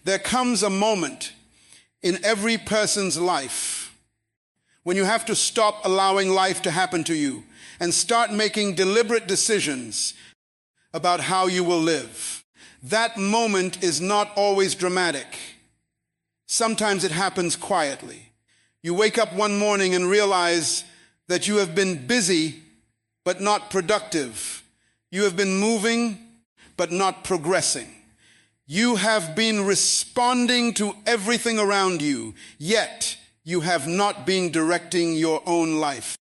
There comes a moment in every person's life when you have to stop allowing life to happen to you and start making deliberate decisions about how you will live. That moment is not always dramatic. Sometimes it happens quietly. You wake up one morning and realize that you have been busy but not productive. You have been moving but not progressing. You have been responding to everything around you, yet you have not been directing your own life.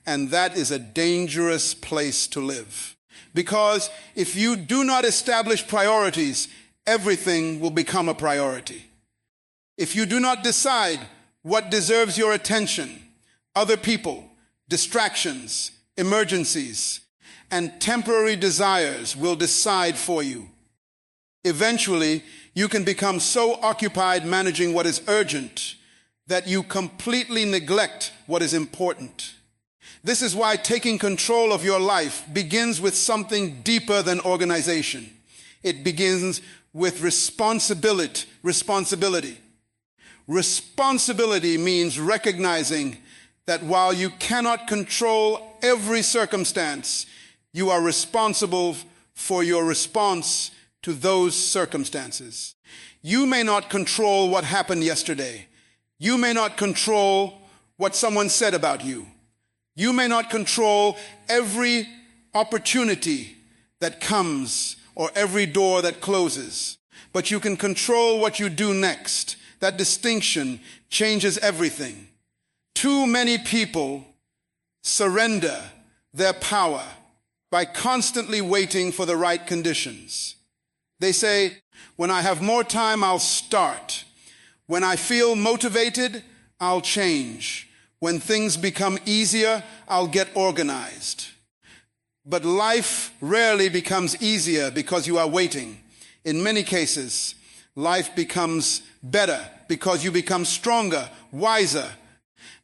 And that is a dangerous place to live. Because if you do not establish priorities, everything will become a priority. If you do not decide what deserves your attention, other people, distractions, emergencies, and temporary desires will decide for you. Eventually, you can become so occupied managing what is urgent that you completely neglect what is important. This is why taking control of your life begins with something deeper than organization. It begins with responsibility. Responsibility means recognizing that while you cannot control every circumstance, you are responsible for your response to those circumstances. You may not control what happened yesterday. You may not control what someone said about you. You may not control every opportunity that comes or every door that closes, but you can control what you do next. That distinction changes everything. Too many people surrender their power by constantly waiting for the right conditions. They say, when I have more time, I'll start. When I feel motivated, I'll change. When things become easier, I'll get organized. But life rarely becomes easier because you are waiting. In many cases, life becomes better because you become stronger, wiser,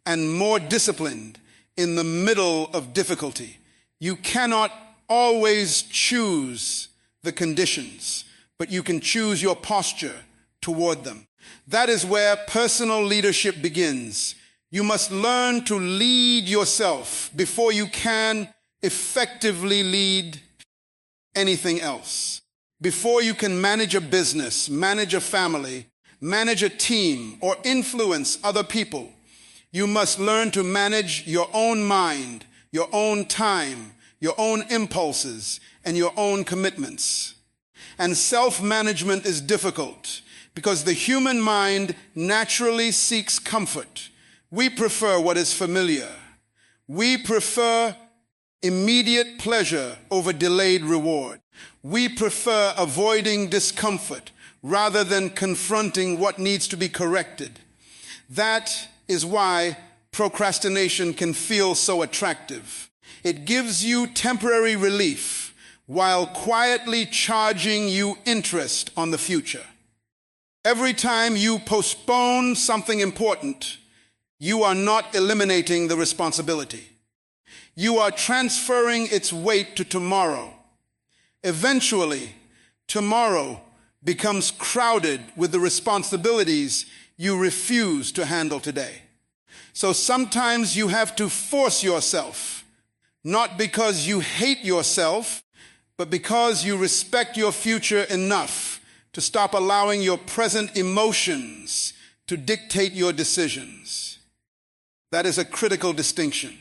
and more disciplined in the middle of difficulty. You cannot always choose the conditions, but you can choose your posture toward them. That is where personal leadership begins. You must learn to lead yourself before you can effectively lead anything else. Before you can manage a business, manage a family, manage a team, or influence other people, you must learn to manage your own mind, your own time, your own impulses, and your own commitments. And self-management is difficult because the human mind naturally seeks comfort. We prefer what is familiar. We prefer immediate pleasure over delayed reward. We prefer avoiding discomfort rather than confronting what needs to be corrected. That is why procrastination can feel so attractive. It gives you temporary relief while quietly charging you interest on the future. Every time you postpone something important, you are not eliminating the responsibility. You are transferring its weight to tomorrow. Eventually, tomorrow becomes crowded with the responsibilities you refuse to handle today. So sometimes you have to force yourself, not because you hate yourself, but because you respect your future enough to stop allowing your present emotions to dictate your decisions. That is a critical distinction.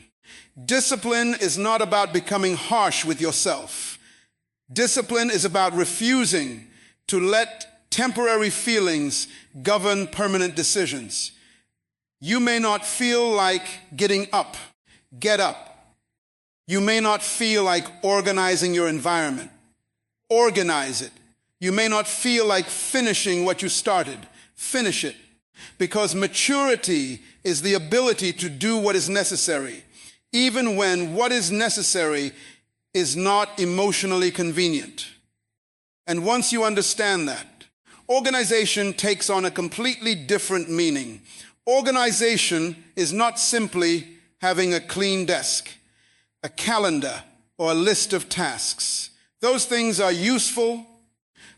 Discipline is not about becoming harsh with yourself. Discipline is about refusing to let temporary feelings govern permanent decisions. You may not feel like getting up. Get up. You may not feel like organizing your environment. Organize it. You may not feel like finishing what you started. Finish it. Because maturity is the ability to do what is necessary, even when what is necessary is not emotionally convenient. And once you understand that, organization takes on a completely different meaning. Organization is not simply having a clean desk, a calendar, or a list of tasks. Those things are useful,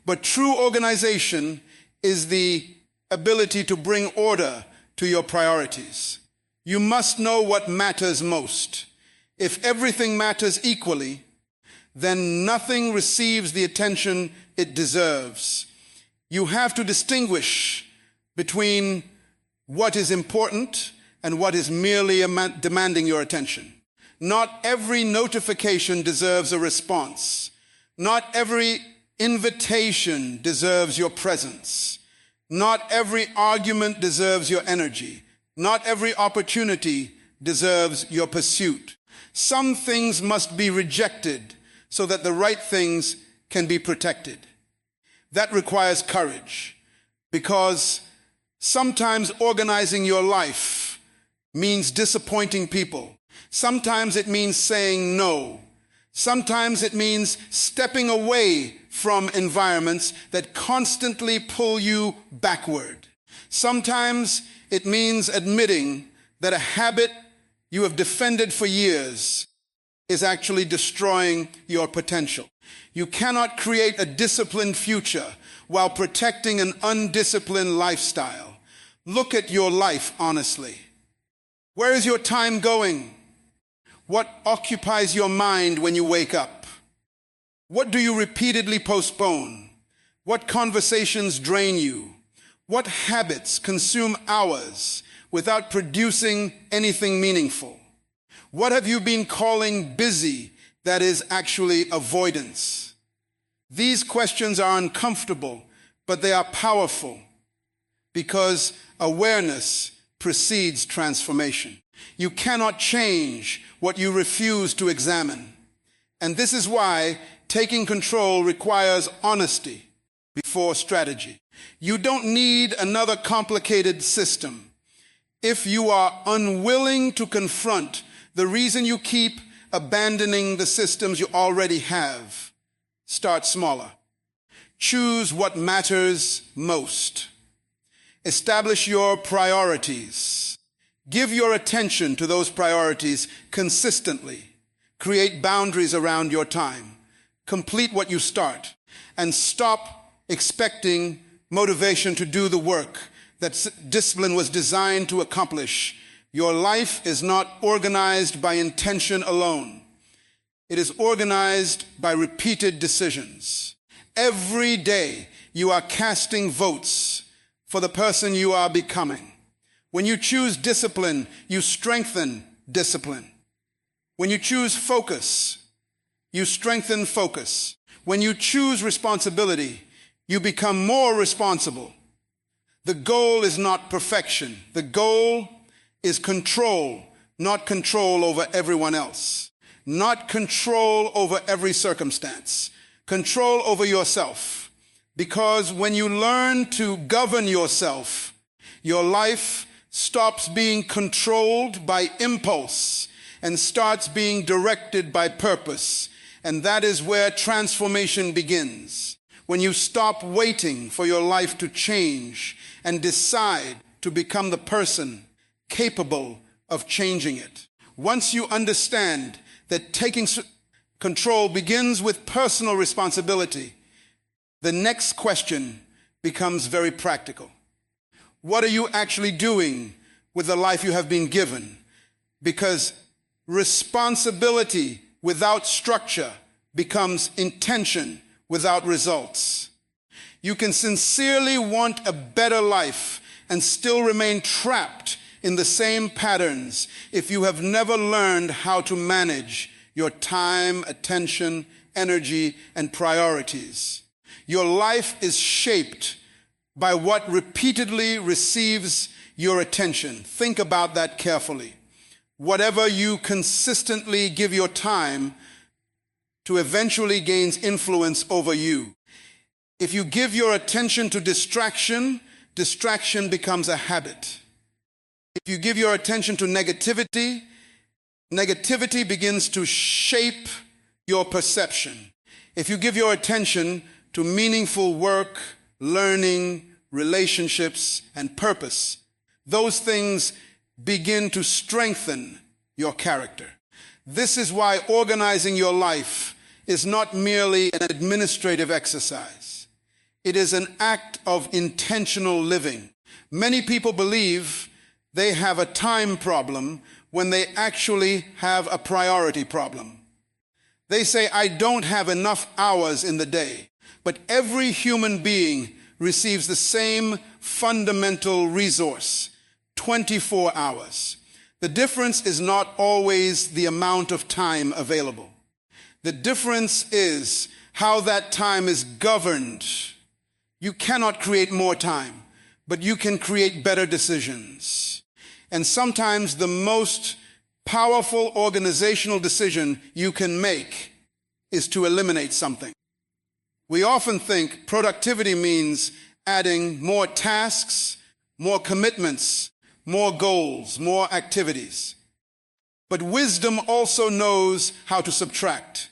but true organization is the ability to bring order to your priorities. You must know what matters most. If everything matters equally, then nothing receives the attention it deserves. You have to distinguish between what is important and what is merely demanding your attention. Not every notification deserves a response. Not every invitation deserves your presence. Not every argument deserves your energy. Not every opportunity deserves your pursuit. Some things must be rejected so that the right things can be protected. That requires courage, because sometimes organizing your life means disappointing people. Sometimes it means saying no. Sometimes it means stepping away from environments that constantly pull you backward. Sometimes it means admitting that a habit you have defended for years is actually destroying your potential. You cannot create a disciplined future while protecting an undisciplined lifestyle. Look at your life honestly. Where is your time going? What occupies your mind when you wake up? What do you repeatedly postpone? What conversations drain you? What habits consume hours without producing anything meaningful? What have you been calling busy that is actually avoidance? These questions are uncomfortable, but they are powerful, because awareness precedes transformation. You cannot change what you refuse to examine. And this is why taking control requires honesty before strategy. You don't need another complicated system. If you are unwilling to confront the reason you keep abandoning the systems you already have, start smaller. Choose what matters most. Establish your priorities. Give your attention to those priorities consistently. Create boundaries around your time. Complete what you start. And stop expecting motivation to do the work that discipline was designed to accomplish. Your life is not organized by intention alone. It is organized by repeated decisions. Every day you are casting votes for the person you are becoming. When you choose discipline, you strengthen discipline. When you choose focus, you strengthen focus. When you choose responsibility, you become more responsible. The goal is not perfection. The goal is control, not control over everyone else. Not control over every circumstance. Control over yourself. Because when you learn to govern yourself, your life stops being controlled by impulse and starts being directed by purpose. And that is where transformation begins. When you stop waiting for your life to change and decide to become the person capable of changing it. Once you understand that taking control begins with personal responsibility, the next question becomes very practical. What are you actually doing with the life you have been given? Because responsibility without structure becomes intention without results. You can sincerely want a better life and still remain trapped in the same patterns if you have never learned how to manage your time, attention, energy, and priorities. Your life is shaped by what repeatedly receives your attention. Think about that carefully. Whatever you consistently give your time to eventually gains influence over you. If you give your attention to distraction, distraction becomes a habit. If you give your attention to negativity, negativity begins to shape your perception. If you give your attention to meaningful work, learning, relationships, and purpose, those things begin to strengthen your character. This is why organizing your life is not merely an administrative exercise. It is an act of intentional living. Many people believe they have a time problem when they actually have a priority problem. They say, I don't have enough hours in the day. But every human being receives the same fundamental resource, 24 hours. The difference is not always the amount of time available. The difference is how that time is governed. You cannot create more time, but you can create better decisions. And sometimes the most powerful organizational decision you can make is to eliminate something. We often think productivity means adding more tasks, more commitments, more goals, more activities. But wisdom also knows how to subtract.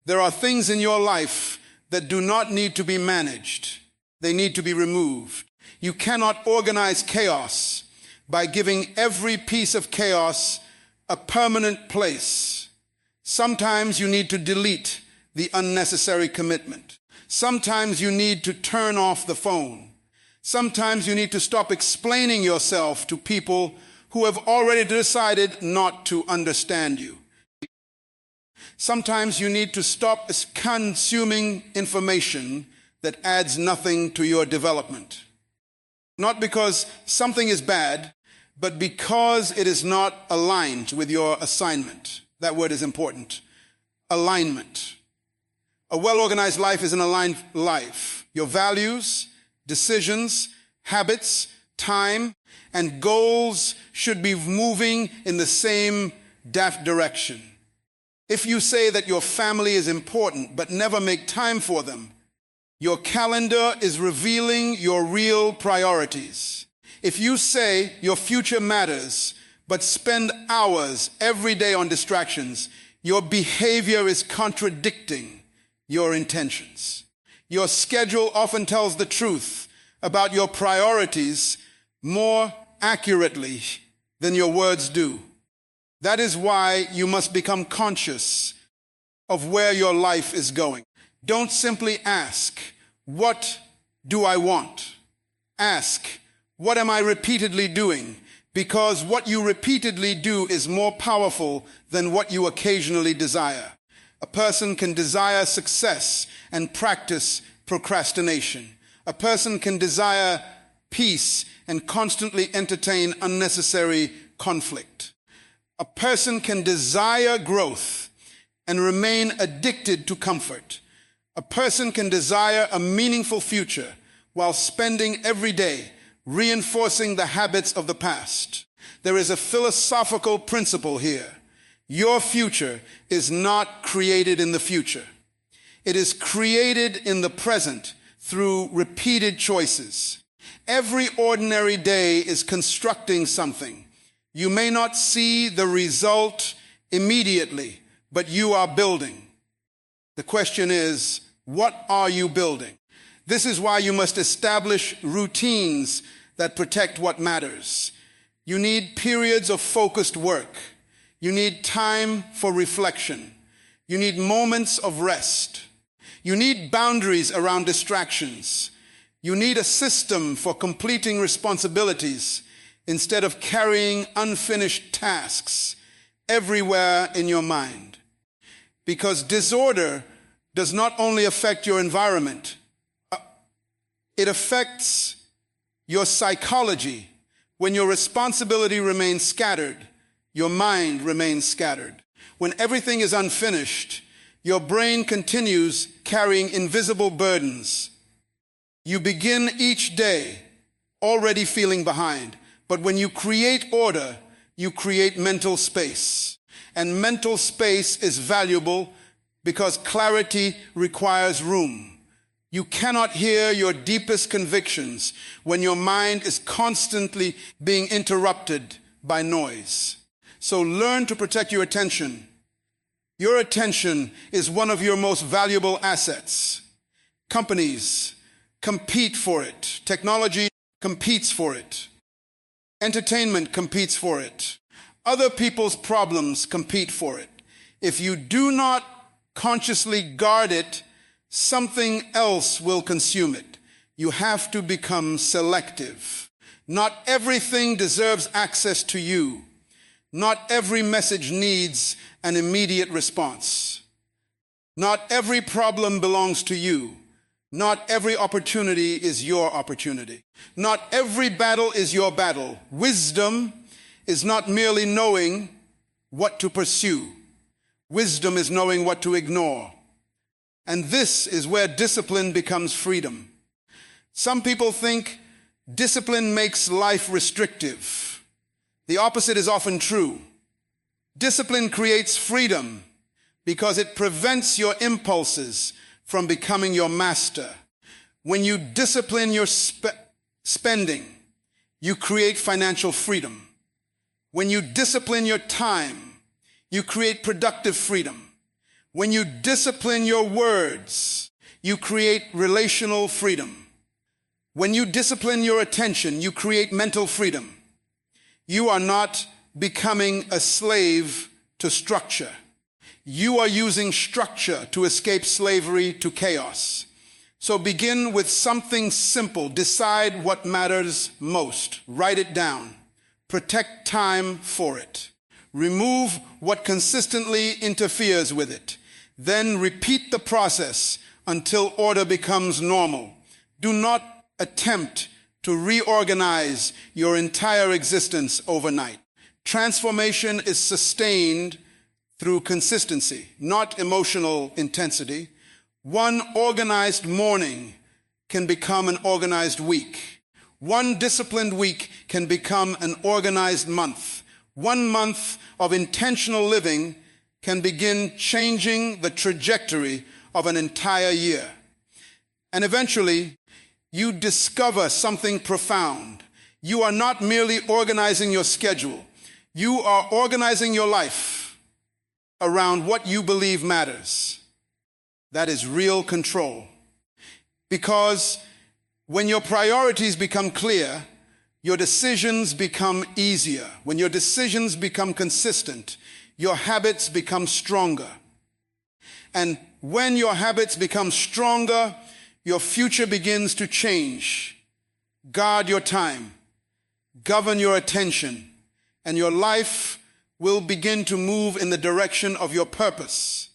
There are things in your life that do not need to be managed. They need to be removed. You cannot organize chaos by giving every piece of chaos a permanent place. Sometimes you need to delete the unnecessary commitment. Sometimes you need to turn off the phone. Sometimes you need to stop explaining yourself to people who have already decided not to understand you. Sometimes you need to stop consuming information that adds nothing to your development. Not because something is bad, but because it is not aligned with your assignment. That word is important. Alignment. A well-organized life is an aligned life. Your values, decisions, habits, time, and goals should be moving in the same direction. If you say that your family is important but never make time for them, your calendar is revealing your real priorities. If you say your future matters but spend hours every day on distractions, your behavior is contradicting your intentions. Your schedule often tells the truth about your priorities more accurately than your words do. That is why you must become conscious of where your life is going. Don't simply ask, what do I want? Ask, what am I repeatedly doing? Because what you repeatedly do is more powerful than what you occasionally desire. A person can desire success and practice procrastination. A person can desire peace and constantly entertain unnecessary conflict. A person can desire growth and remain addicted to comfort. A person can desire a meaningful future while spending every day reinforcing the habits of the past. There is a philosophical principle here. Your future is not created in the future. It is created in the present through repeated choices. Every ordinary day is constructing something. You may not see the result immediately, but you are building. The question is, what are you building? This is why you must establish routines that protect what matters. You need periods of focused work. You need time for reflection. You need moments of rest. You need boundaries around distractions. You need a system for completing responsibilities instead of carrying unfinished tasks everywhere in your mind. Because disorder does not only affect your environment, it affects your psychology. When your responsibility remains scattered, your mind remains scattered. When everything is unfinished, your brain continues carrying invisible burdens. You begin each day already feeling behind. But when you create order, you create mental space. And mental space is valuable because clarity requires room. You cannot hear your deepest convictions when your mind is constantly being interrupted by noise. So learn to protect your attention. Your attention is one of your most valuable assets. Companies compete for it. Technology competes for it. Entertainment competes for it. Other people's problems compete for it. If you do not consciously guard it, something else will consume it. You have to become selective. Not everything deserves access to you. Not every message needs an immediate response. Not every problem belongs to you. Not every opportunity is your opportunity. Not every battle is your battle. Wisdom is not merely knowing what to pursue. Wisdom is knowing what to ignore. And this is where discipline becomes freedom. Some people think discipline makes life restrictive. The opposite is often true. Discipline creates freedom because it prevents your impulses from becoming your master. When you discipline your spending, you create financial freedom. When you discipline your time, you create productive freedom. When you discipline your words, you create relational freedom. When you discipline your attention, you create mental freedom. You are not becoming a slave to structure. You are using structure to escape slavery to chaos. So begin with something simple. Decide what matters most. Write it down. Protect time for it. Remove what consistently interferes with it. Then repeat the process until order becomes normal. Do not attempt to reorganize your entire existence overnight. Transformation is sustained through consistency, not emotional intensity. One organized morning can become an organized week. One disciplined week can become an organized month. 1 month of intentional living can begin changing the trajectory of an entire year. And eventually, you discover something profound. You are not merely organizing your schedule. You are organizing your life around what you believe matters. That is real control. Because when your priorities become clear, your decisions become easier. When your decisions become consistent, your habits become stronger. And when your habits become stronger, your future begins to change. Guard your time, govern your attention, and your life will begin to move in the direction of your purpose.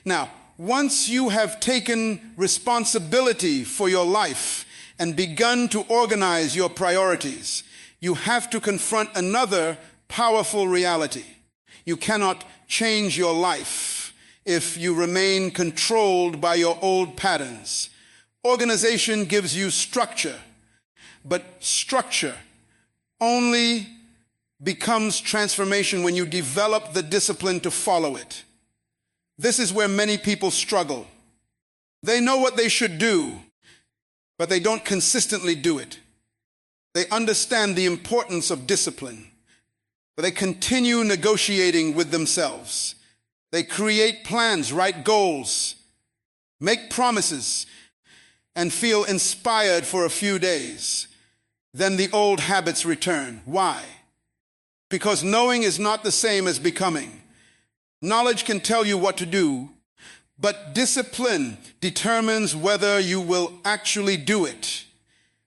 Now, once you have taken responsibility for your life and begun to organize your priorities, you have to confront another powerful reality. You cannot change your life if you remain controlled by your old patterns. Organization gives you structure, but structure only becomes transformation when you develop the discipline to follow it. This is where many people struggle. They know what they should do, but they don't consistently do it. They understand the importance of discipline, but they continue negotiating with themselves. They create plans, write goals, make promises, and feel inspired for a few days. Then the old habits return. Why? Because knowing is not the same as becoming. Knowledge can tell you what to do, but discipline determines whether you will actually do it.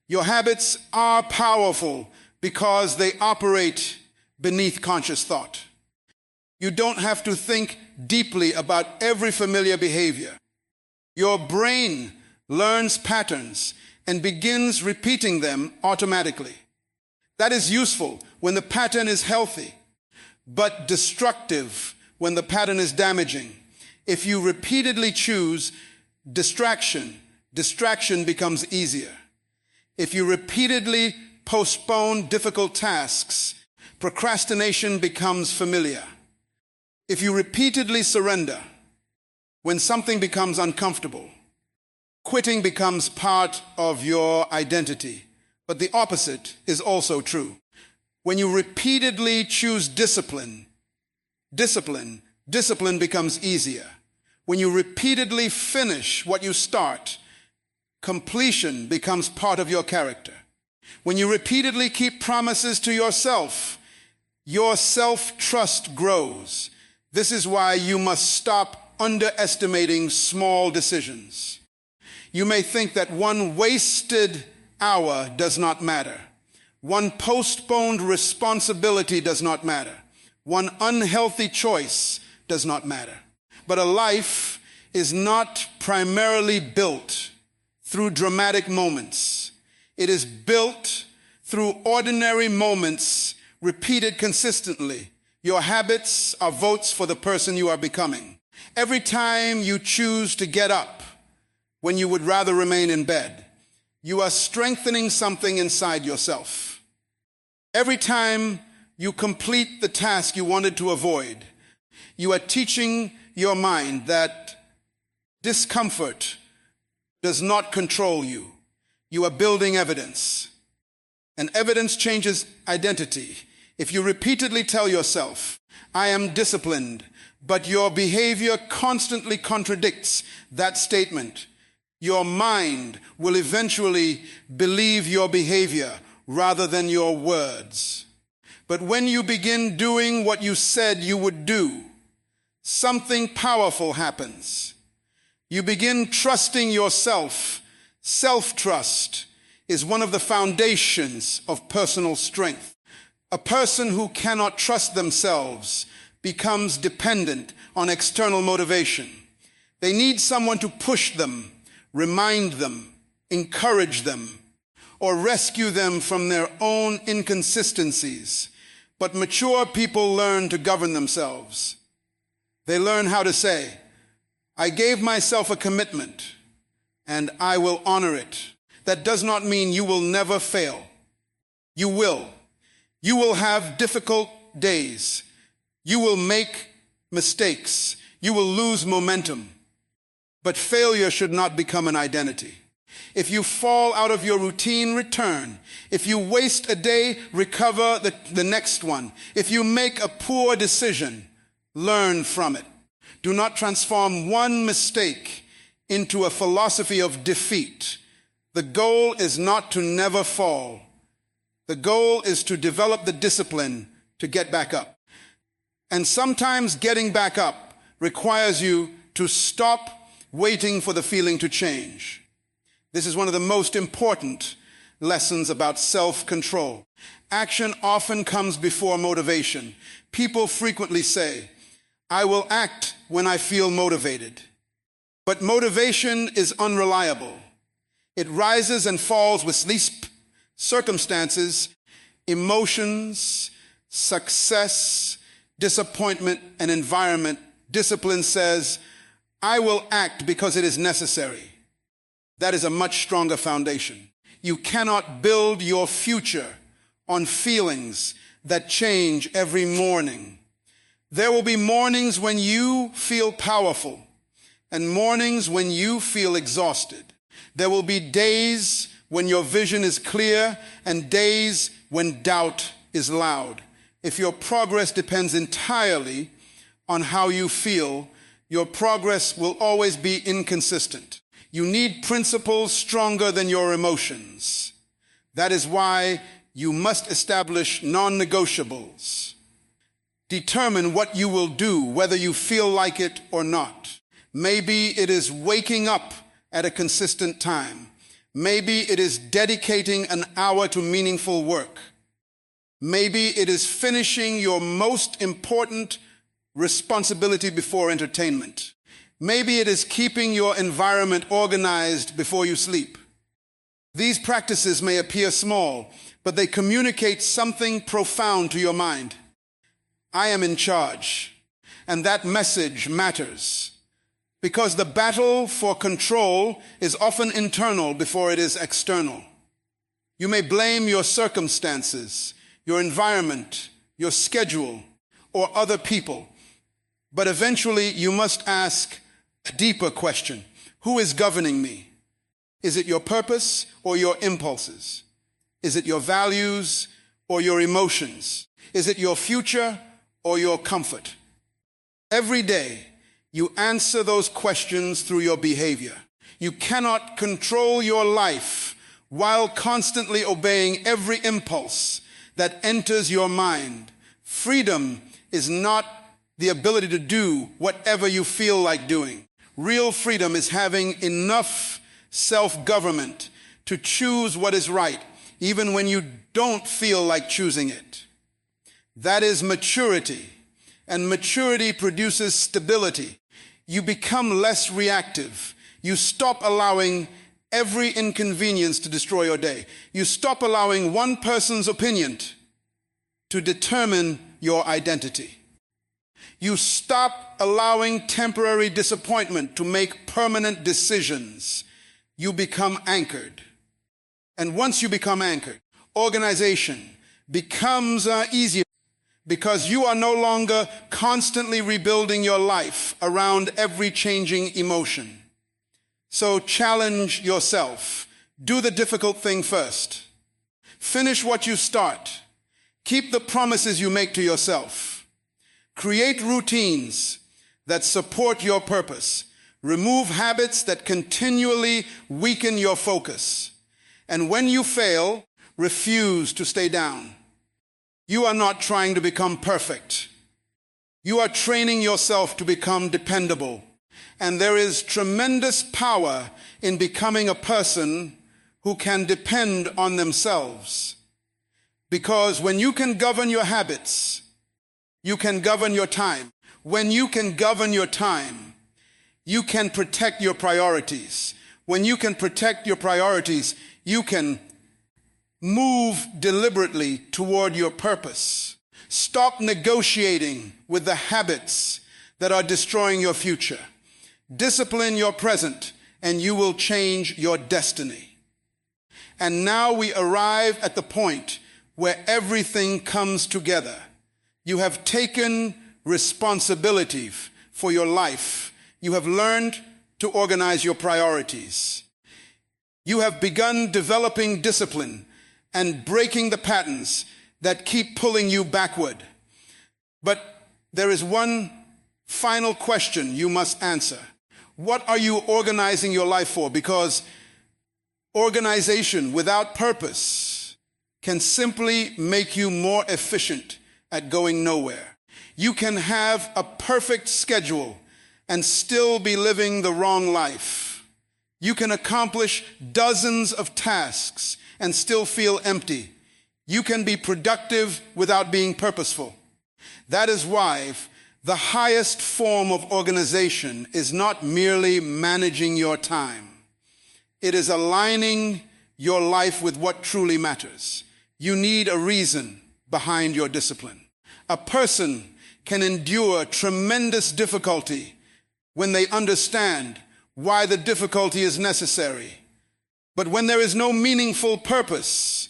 Your habits are powerful because they operate beneath conscious thought. You don't have to think deeply about every familiar behavior. Your brain learns patterns and begins repeating them automatically. That is useful when the pattern is healthy, but destructive when the pattern is damaging. If you repeatedly choose distraction, distraction becomes easier. If you repeatedly postpone difficult tasks, procrastination becomes familiar. If you repeatedly surrender when something becomes uncomfortable, quitting becomes part of your identity. But the opposite is also true. When you repeatedly choose discipline becomes easier. When you repeatedly finish what you start, completion becomes part of your character. When you repeatedly keep promises to yourself, your self-trust grows. This is why you must stop underestimating small decisions. You may think that one wasted hour does not matter. One postponed responsibility does not matter. One unhealthy choice does not matter. But a life is not primarily built through dramatic moments. It is built through ordinary moments repeated consistently. Your habits are votes for the person you are becoming. Every time you choose to get up when you would rather remain in bed, you are strengthening something inside yourself. Every time you complete the task you wanted to avoid, you are teaching your mind that discomfort does not control you. You are building evidence. And evidence changes identity. If you repeatedly tell yourself, I am disciplined, but your behavior constantly contradicts that statement, your mind will eventually believe your behavior rather than your words. But when you begin doing what you said you would do, something powerful happens. You begin trusting yourself. Self-trust is one of the foundations of personal strength. A person who cannot trust themselves becomes dependent on external motivation. They need someone to push them, remind them, encourage them, or rescue them from their own inconsistencies. But mature people learn to govern themselves. They learn how to say, I gave myself a commitment, and I will honor it. That does not mean you will never fail. You will. You will have difficult days. You will make mistakes. You will lose momentum. But failure should not become an identity. If you fall out of your routine, return. If you waste a day, recover the next one. If you make a poor decision, learn from it. Do not transform one mistake into a philosophy of defeat. The goal is not to never fall. The goal is to develop the discipline to get back up. And sometimes getting back up requires you to stop waiting for the feeling to change. This is one of the most important lessons about self-control. Action often comes before motivation. People frequently say, I will act when I feel motivated. But motivation is unreliable. It rises and falls with circumstances, emotions, success, disappointment, and environment. Discipline says, I will act because it is necessary. That is a much stronger foundation. You cannot build your future on feelings that change every morning. There will be mornings when you feel powerful and mornings when you feel exhausted. There will be days when your vision is clear and days when doubt is loud. If your progress depends entirely on how you feel, your progress will always be inconsistent. You need principles stronger than your emotions. That is why you must establish non-negotiables. Determine what you will do, whether you feel like it or not. Maybe it is waking up at a consistent time. Maybe it is dedicating an hour to meaningful work. Maybe it is finishing your most important responsibility before entertainment. Maybe it is keeping your environment organized before you sleep. These practices may appear small, but they communicate something profound to your mind. I am in charge, and that message matters because the battle for control is often internal before it is external. You may blame your circumstances, your environment, your schedule, or other people, but eventually you must ask a deeper question. Who is governing me? Is it your purpose or your impulses? Is it your values or your emotions? Is it your future or your comfort? Every day, you answer those questions through your behavior. You cannot control your life while constantly obeying every impulse that enters your mind. Freedom is not the ability to do whatever you feel like doing. Real freedom is having enough self-government, to choose what is right, even when you don't feel like choosing it. That is maturity, and maturity produces stability. You become less reactive. You stop allowing every inconvenience to destroy your day. You stop allowing one person's opinion to determine your identity. You stop allowing temporary disappointment to make permanent decisions. You become anchored. And once you become anchored, organization becomes easier because you are no longer constantly rebuilding your life around every changing emotion. So challenge yourself. Do the difficult thing first. Finish what you start. Keep the promises you make to yourself. Create routines that support your purpose. Remove habits that continually weaken your focus. And when you fail, refuse to stay down. You are not trying to become perfect. You are training yourself to become dependable. And there is tremendous power in becoming a person who can depend on themselves. Because when you can govern your habits, you can govern your time. When you can govern your time, you can protect your priorities. When you can protect your priorities, you can move deliberately toward your purpose. Stop negotiating with the habits that are destroying your future. Discipline your present, and you will change your destiny. And now we arrive at the point where everything comes together. You have taken responsibility for your life. You have learned to organize your priorities. You have begun developing discipline and breaking the patterns that keep pulling you backward. But there is one final question you must answer. What are you organizing your life for? Because organization without purpose can simply make you more efficient at going nowhere. You can have a perfect schedule and still be living the wrong life. You can accomplish dozens of tasks and still feel empty. You can be productive without being purposeful. That is why the highest form of organization is not merely managing your time. It is aligning your life with what truly matters. You need a reason behind your discipline. A person can endure tremendous difficulty when they understand why the difficulty is necessary. But when there is no meaningful purpose,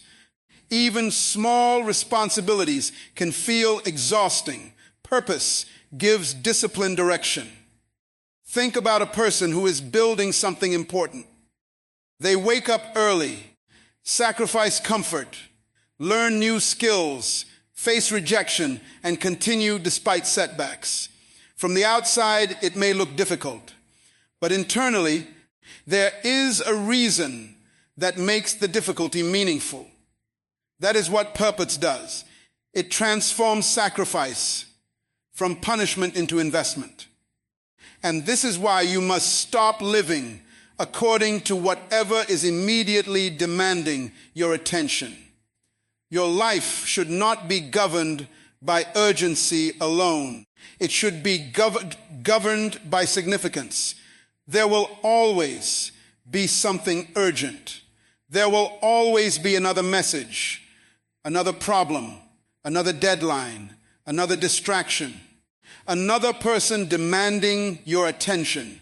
even small responsibilities can feel exhausting. Purpose gives discipline direction. Think about a person who is building something important. They wake up early, sacrifice comfort, learn new skills, face rejection, and continue despite setbacks. From the outside, it may look difficult, but internally, there is a reason that makes the difficulty meaningful. That is what purpose does. It transforms sacrifice from punishment into investment. And this is why you must stop living according to whatever is immediately demanding your attention. Your life should not be governed by urgency alone. It should be governed by significance. There will always be something urgent. There will always be another message, another problem, another deadline, another distraction, another person demanding your attention.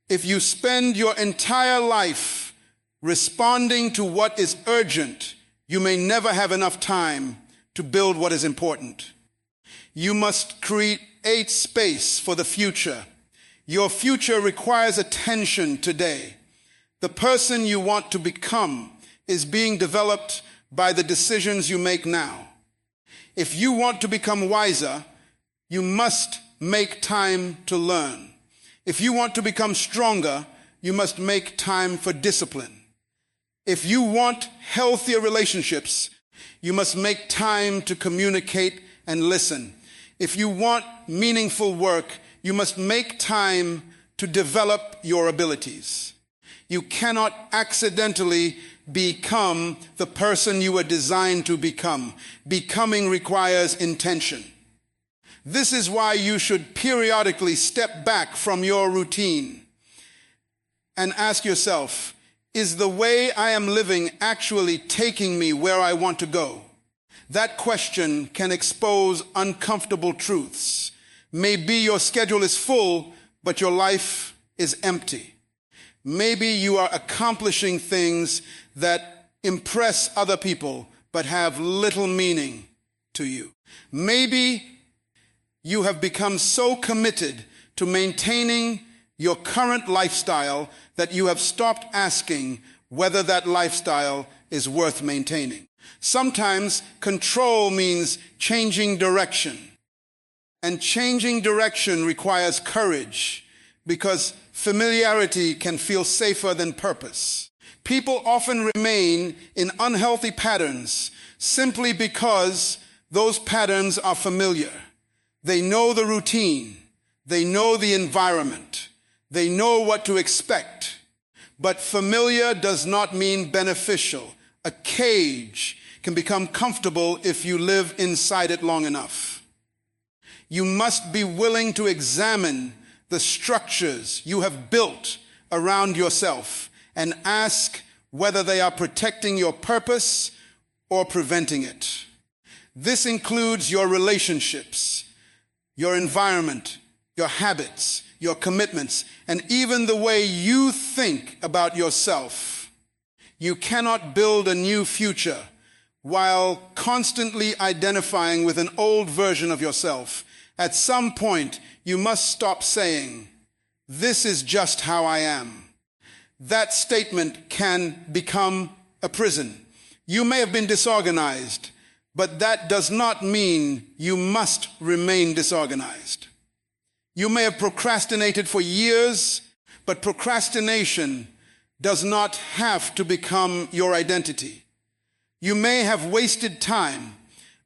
If you spend your entire life responding to what is urgent, you may never have enough time to build what is important. You must create space for the future. Your future requires attention today. The person you want to become is being developed by the decisions you make now. If you want to become wiser, you must make time to learn. If you want to become stronger, you must make time for discipline. If you want healthier relationships, you must make time to communicate and listen. If you want meaningful work, you must make time to develop your abilities. You cannot accidentally become the person you were designed to become. Becoming requires intention. This is why you should periodically step back from your routine and ask yourself, is the way I am living actually taking me where I want to go? That question can expose uncomfortable truths. Maybe your schedule is full, but your life is empty. Maybe you are accomplishing things that impress other people, but have little meaning to you. Maybe you have become so committed to maintaining your current lifestyle that you have stopped asking whether that lifestyle is worth maintaining. Sometimes control means changing direction. And changing direction requires courage because familiarity can feel safer than purpose. People often remain in unhealthy patterns simply because those patterns are familiar. They know the routine. They know the environment. They know what to expect. But familiar does not mean beneficial. A cage can become comfortable if you live inside it long enough. You must be willing to examine the structures you have built around yourself and ask whether they are protecting your purpose or preventing it. This includes your relationships, your environment, your habits, your commitments, and even the way you think about yourself. You cannot build a new future while constantly identifying with an old version of yourself. At some point, you must stop saying, "This is just how I am." That statement can become a prison. You may have been disorganized, but that does not mean you must remain disorganized. You may have procrastinated for years, but procrastination does not have to become your identity. You may have wasted time,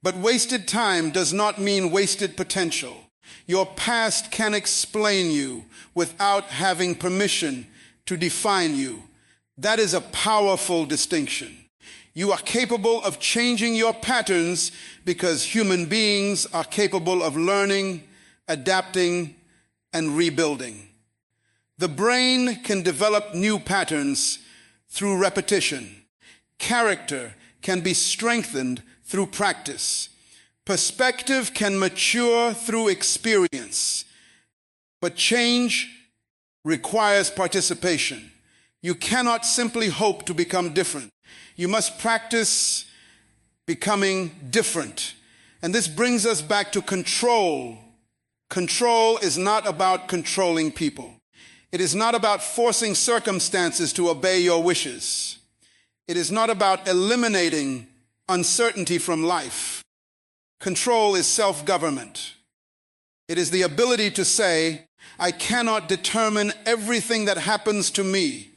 but wasted time does not mean wasted potential. Your past can explain you without having permission to define you. That is a powerful distinction. You are capable of changing your patterns because human beings are capable of learning, adapting, and rebuilding. The brain can develop new patterns through repetition. Character can be strengthened through practice. Perspective can mature through experience. But change requires participation. You cannot simply hope to become different. You must practice becoming different. And this brings us back to control. Control is not about controlling people. It is not about forcing circumstances to obey your wishes. It is not about eliminating uncertainty from life. Control is self-government. It is the ability to say, I cannot determine everything that happens to me,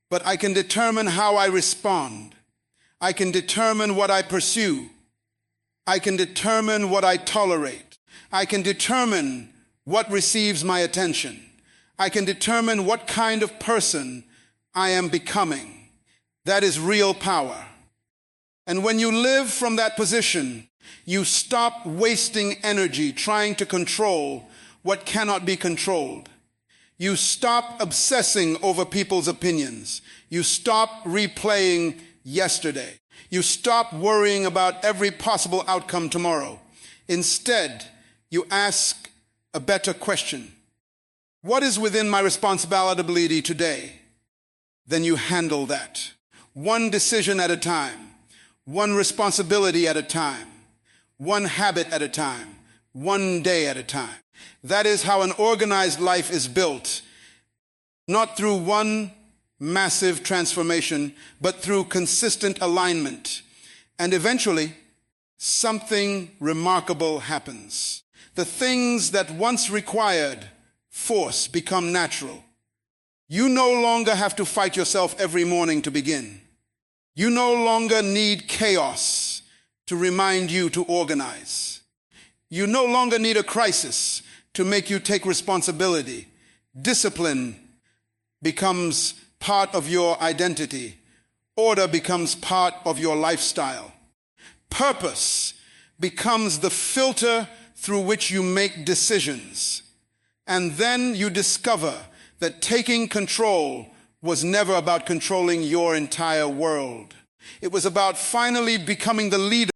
but I can determine how I respond. I can determine what I pursue. I can determine what I tolerate. I can determine what receives my attention. I can determine what kind of person I am becoming. That is real power. And when you live from that position, you stop wasting energy trying to control what cannot be controlled. You stop obsessing over people's opinions. You stop replaying yesterday. You stop worrying about every possible outcome tomorrow. Instead, you ask a better question. What is within my responsibility today? Then you handle that. One decision at a time. One responsibility at a time. One habit at a time. One day at a time. That is how an organized life is built. Not through one massive transformation, but through consistent alignment. And eventually, something remarkable happens. The things that once required force become natural. You no longer have to fight yourself every morning to begin. You no longer need chaos to remind you to organize. You no longer need a crisis to make you take responsibility. Discipline becomes part of your identity. Order becomes part of your lifestyle. Purpose becomes the filter through which you make decisions. And then you discover that taking control was never about controlling your entire world. It was about finally becoming the leader